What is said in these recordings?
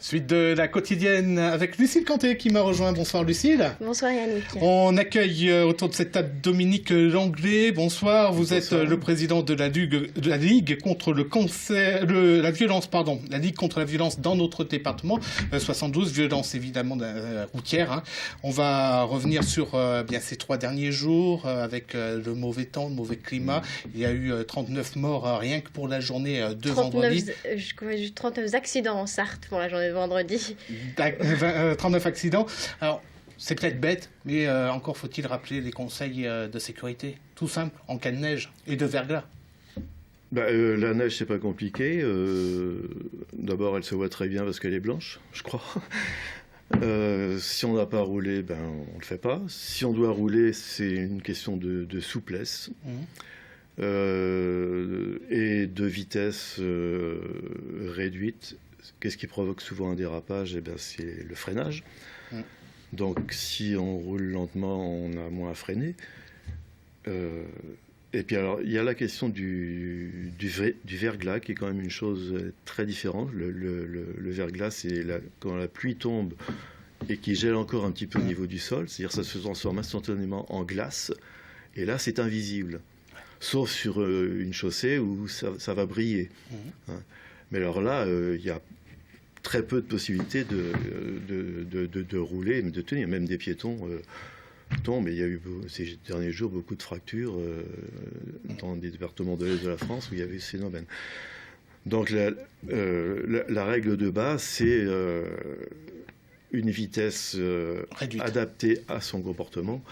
Suite de la quotidienne avec Lucille Canté qui m'a rejoint. Bonsoir Lucille. Bonsoir Yannick. On accueille autour de cette table Dominique Langlais. Bonsoir. Vous êtes le président de la Ligue contre le cancer, la violence, pardon, la Ligue contre la violence dans notre département. 72, violence évidemment routière. Hein. On va revenir sur bien ces 3 derniers jours avec le mauvais temps, le mauvais climat. Il y a eu 39 morts rien que pour la journée de vendredi. 39 accidents en Sarthe pour la journée de vendredi. 39 accidents. Alors, c'est peut-être bête, mais encore faut-il rappeler les conseils de sécurité. Tout simple, en cas de neige et de verglas. La neige, c'est pas compliqué. D'abord, elle se voit très bien parce qu'elle est blanche, je crois. Si on n'a pas roulé, on le fait pas. Si on doit rouler, c'est une question de souplesse. Et de vitesse réduite. Qu'est-ce qui provoque souvent un dérapage? C'est le freinage. Donc si on roule lentement, on a moins à freiner. Et puis alors, il y a la question du verglas, qui est quand même une chose très différente. Le verglas, c'est quand la pluie tombe et qui gèle encore un petit peu au niveau du sol, c'est-à-dire ça se transforme instantanément en glace, et là c'est invisible. Sauf sur une chaussée où ça va briller. Mais alors là, il y a très peu de possibilités de rouler, de tenir. Même des piétons tombent. Et il y a eu ces derniers jours beaucoup de fractures dans des départements de l'Est de la France où il y avait ces phénomènes. Donc la règle de base, c'est une vitesse adaptée à son comportement,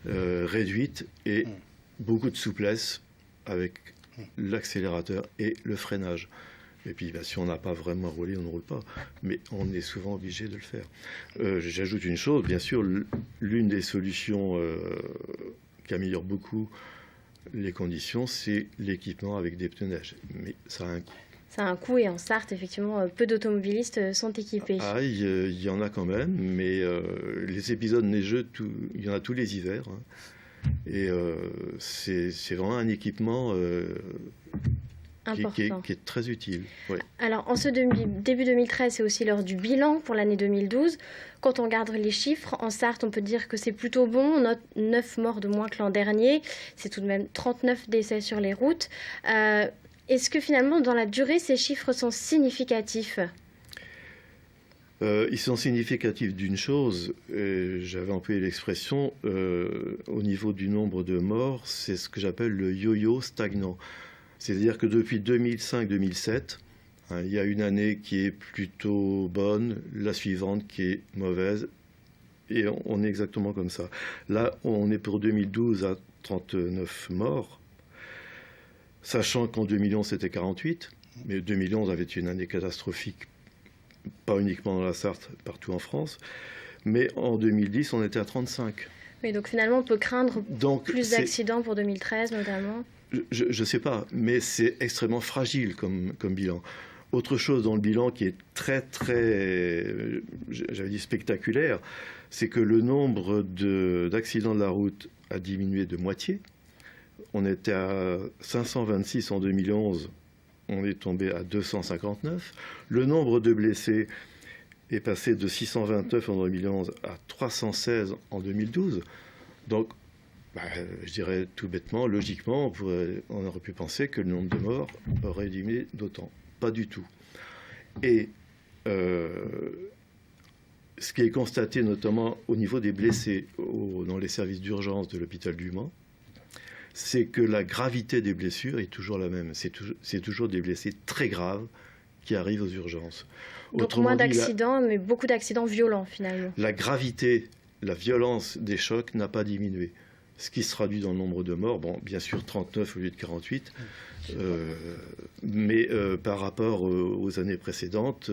réduite et beaucoup de souplesse avec l'accélérateur et le freinage. Et puis si on n'a pas vraiment roulé, on ne roule pas. Mais on est souvent obligé de le faire. J'ajoute une chose, bien sûr, l'une des solutions qui améliore beaucoup les conditions, c'est l'équipement avec des pneus neige. Mais ça a un coût. Ça a un coût, et en Sarthe, effectivement, peu d'automobilistes sont équipés. Il y en a quand même, mais les épisodes neigeux, il y en a tous les hivers. Et c'est vraiment un équipement qui est très utile. Ouais. Alors, en ce début 2013, c'est aussi l'heure du bilan pour l'année 2012. Quand on regarde les chiffres, en Sarthe, on peut dire que c'est plutôt bon. On note 9 morts de moins que l'an dernier. C'est tout de même 39 décès sur les routes. Est-ce que finalement, dans la durée, ces chiffres sont significatifs ? Ils sont significatifs d'une chose, j'avais employé l'expression, au niveau du nombre de morts, c'est ce que j'appelle le yo-yo stagnant. C'est-à-dire que depuis 2005-2007, il y a une année qui est plutôt bonne, la suivante qui est mauvaise, et on est exactement comme ça. Là, on est pour 2012 à 39 morts, sachant qu'en 2011 c'était 48, mais 2011 avait été une année catastrophique, pas uniquement dans la Sarthe, partout en France, mais en 2010 on était à 35. Oui, donc finalement on peut craindre plus d'accidents pour 2013 notamment. Je ne sais pas, mais c'est extrêmement fragile comme bilan. Autre chose dans le bilan qui est très, j'avais dit spectaculaire, c'est que le nombre d'accidents de la route a diminué de moitié. On était à 526 en 2011, on est tombé à 259. Le nombre de blessés est passé de 629 en 2011 à 316 en 2012. Donc, je dirais tout bêtement, logiquement, on aurait pu penser que le nombre de morts aurait diminué d'autant. Pas du tout. Et ce qui est constaté notamment au niveau des blessés dans les services d'urgence de l'hôpital du Mans, c'est que la gravité des blessures est toujours la même. C'est toujours des blessés très graves qui arrivent aux urgences. Donc autrement moins d'accidents, mais beaucoup d'accidents violents finalement. La gravité, la violence des chocs n'a pas diminué. Ce qui se traduit dans le nombre de morts, bien sûr 39 au lieu de 48, mais par rapport aux années précédentes,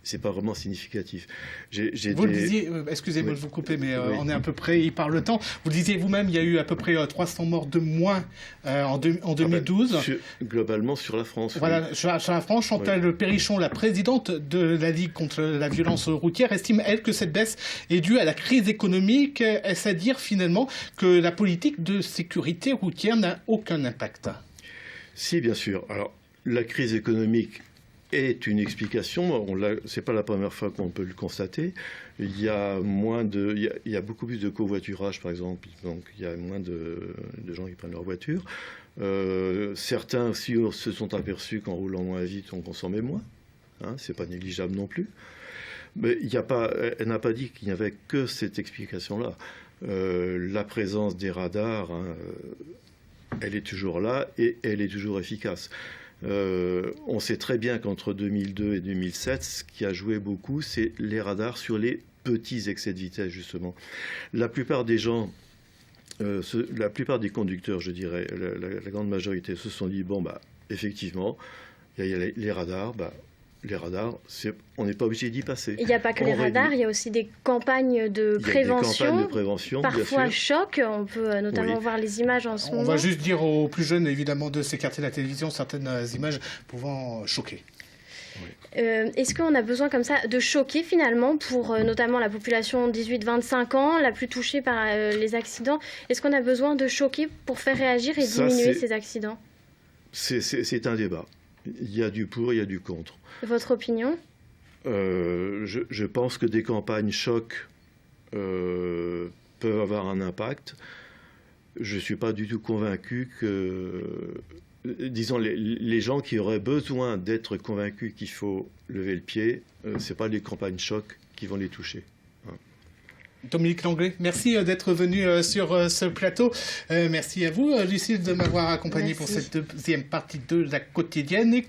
c'est pas vraiment significatif. Vous le disiez, excusez-moi de vous couper, mais on est à peu près par le temps. Vous le disiez vous-même, il y a eu à peu près 300 morts de moins en 2012. Globalement sur la France. Voilà, oui. sur la France, Chantal Perrichon, la présidente de la Ligue contre la violence routière, estime, elle, que cette baisse est due à la crise économique. Est-ce à dire finalement que la politique de sécurité routière n'a aucun impact ? Si, bien sûr. Alors, la crise économique est une explication. C'est pas la première fois qu'on peut le constater. Il y a beaucoup plus de covoiturage, par exemple. Donc, il y a moins de gens qui prennent leur voiture. Certains aussi se sont aperçus qu'en roulant moins vite, on consommait moins. Hein, c'est pas négligeable non plus. Mais elle n'a pas dit qu'il n'y avait que cette explication-là. La présence des radars, hein, elle est toujours là et elle est toujours efficace. On sait très bien qu'entre 2002 et 2007, ce qui a joué beaucoup, c'est les radars sur les petits excès de vitesse, justement. La plupart des gens, la plupart des conducteurs, je dirais, la grande majorité, se sont dit, bon, bah, effectivement, il y a les radars, les radars, on n'est pas obligé d'y passer. Il n'y a pas que les radars, il y a aussi des campagnes de prévention. Parfois choc, on peut notamment voir les images en ce moment. On va juste dire aux plus jeunes, évidemment, de s'écarter de la télévision, certaines images pouvant choquer. Oui. Est-ce qu'on a besoin comme ça de choquer finalement pour notamment la population 18-25 ans, la plus touchée par les accidents? Est-ce qu'on a besoin de choquer pour faire réagir et diminuer ces accidents? C'est un débat. Il y a du pour, il y a du contre. Votre opinion? Je pense que des campagnes choc peuvent avoir un impact. Je ne suis pas du tout convaincu que, disons, les gens qui auraient besoin d'être convaincus qu'il faut lever le pied, ce n'est pas les campagnes choc qui vont les toucher. Dominique Langlais, merci d'être venu sur ce plateau. Merci à vous, Lucille, de m'avoir accompagné pour cette deuxième partie de La Quotidienne.